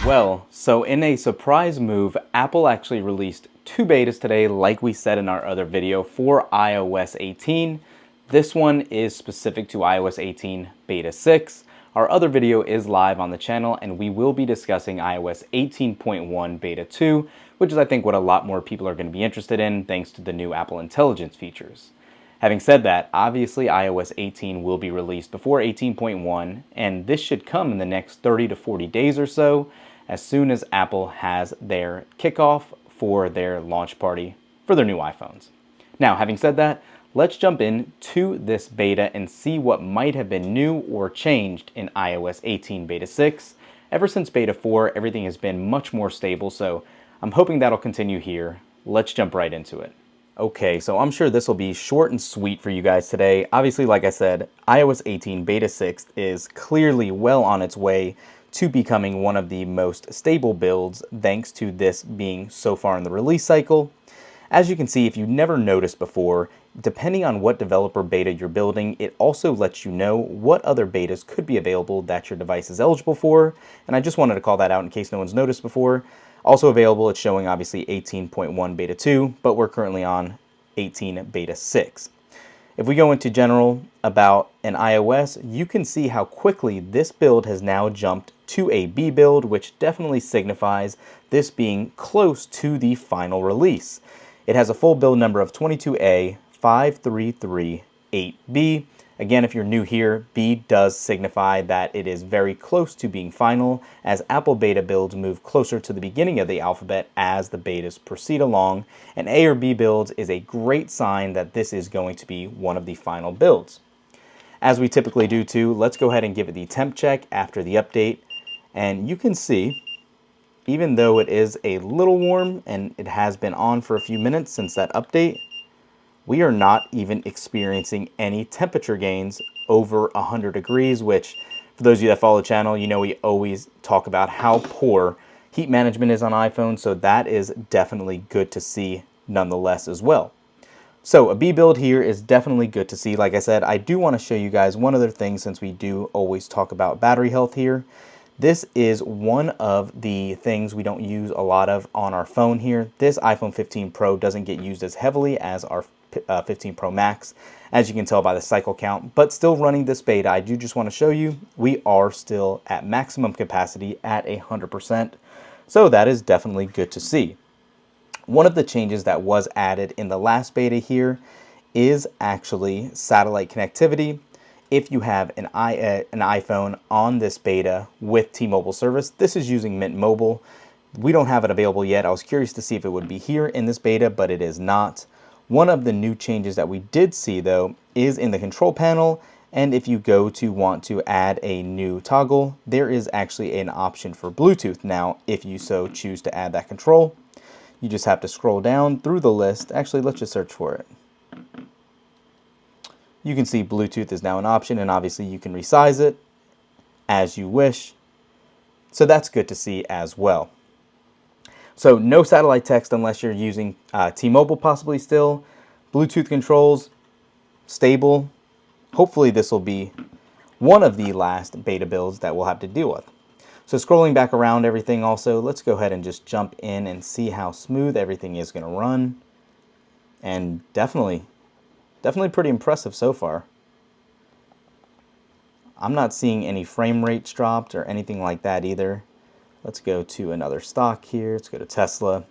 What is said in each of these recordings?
Well, so in a surprise move, Apple actually released two betas today, like we said in our other video, for iOS 18. This one is specific to iOS 18 Beta 6. Our other video is live on the channel, and we will be discussing iOS 18.1 Beta 2, which is I think what a lot more people are going to be interested in thanks to the new Apple Intelligence features. Having said that, obviously iOS 18 will be released before 18.1, and this should come in the next 30 to 40 days or so, as soon as Apple has their kickoff for their launch party for their new iPhones. Now, having said that, let's jump into this beta and see what might have been new or changed in iOS 18 Beta 6. Ever since Beta 4, everything has been much more stable, so I'm hoping that'll continue here. Let's jump right into it. Okay, so I'm sure this will be short and sweet for you guys today. Obviously, like I said, iOS 18 Beta 6 is clearly well on its way to becoming one of the most stable builds thanks to this being so far in the release cycle. As you can see, if you've never noticed before, depending on what developer beta you're building, it also lets you know what other betas could be available that your device is eligible for. And I just wanted to call that out in case no one's noticed before. Also available, it's showing obviously 18.1 Beta 2, but we're currently on 18 Beta 6. If we go into general about an iOS, you can see how quickly this build has now jumped to a B build, which definitely signifies this being close to the final release. It has a full build number of 22A5338B. Again, if you're new here, B does signify that it is very close to being final, as Apple beta builds move closer to the beginning of the alphabet as the betas proceed along, and A or B builds is a great sign that this is going to be one of the final builds. As we typically do too, let's go ahead and give it the temp check after the update, and you can see, even though it is a little warm and it has been on for a few minutes since that update, we are not even experiencing any temperature gains over 100 degrees, which for those of you that follow the channel, you know we always talk about how poor heat management is on iPhones, so that is definitely good to see nonetheless as well. So a B build here is definitely good to see. Like I said, I do want to show you guys one other thing since we do always talk about battery health here. This is one of the things we don't use a lot of on our phone here. This iPhone 15 Pro doesn't get used as heavily as our 15 Pro Max, as you can tell by the cycle count, but still running this beta, I do just want to show you we are still at maximum capacity at 100%, so that is definitely good to see. One of the changes that was added in the last beta here is actually satellite connectivity. If you have an iPhone on this beta with T-Mobile service, this is using Mint Mobile. We don't have it available yet. I was curious to see if it would be here in this beta, but it is not. One of the new changes that we did see though is in the control panel, and if you go to want to add a new toggle, there is actually an option for Bluetooth. Now, if you so choose to add that control, you just have to scroll down through the list. Actually, let's just search for it. You can see Bluetooth is now an option, and obviously you can resize it as you wish. So that's good to see as well. So no satellite text unless you're using T-Mobile possibly still. Bluetooth controls, stable. Hopefully this will be one of the last beta builds that we'll have to deal with. So scrolling back around everything also, let's go ahead and just jump in and see how smooth everything is going to run. And definitely pretty impressive so far. I'm not seeing any frame rates dropped or anything like that either. Let's go to another stock here. Let's go to Tesla.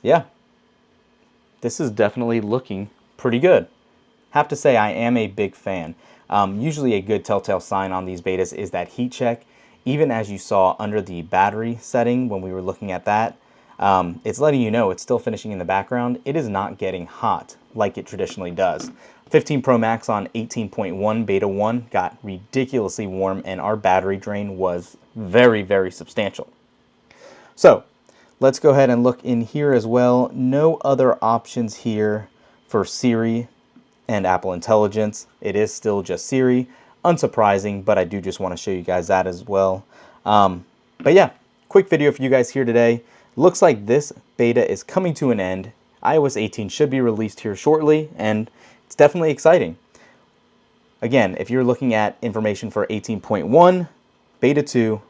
Yeah, this is definitely looking pretty good. Have to say I am a big fan. Usually a good telltale sign on these betas is that heat check. Even as you saw under the battery setting when we were looking at that, it's letting you know it's still finishing in the background. It is not getting hot like it traditionally does. 15 Pro Max on 18.1 Beta 1 got ridiculously warm, and our battery drain was very, very substantial. So let's go ahead and look in here as well. No other options here for Siri and Apple Intelligence. It is still just Siri. Unsurprising, but I do just want to show you guys that as well. But yeah, quick video for you guys here today. Looks like this beta is coming to an end. iOS 18 should be released here shortly, and it's definitely exciting. Again, if you're looking at information for 18.1, Beta 2,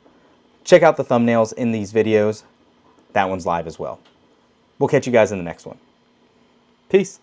Check out the thumbnails in these videos. That one's live as well. We'll catch you guys in the next one. Peace.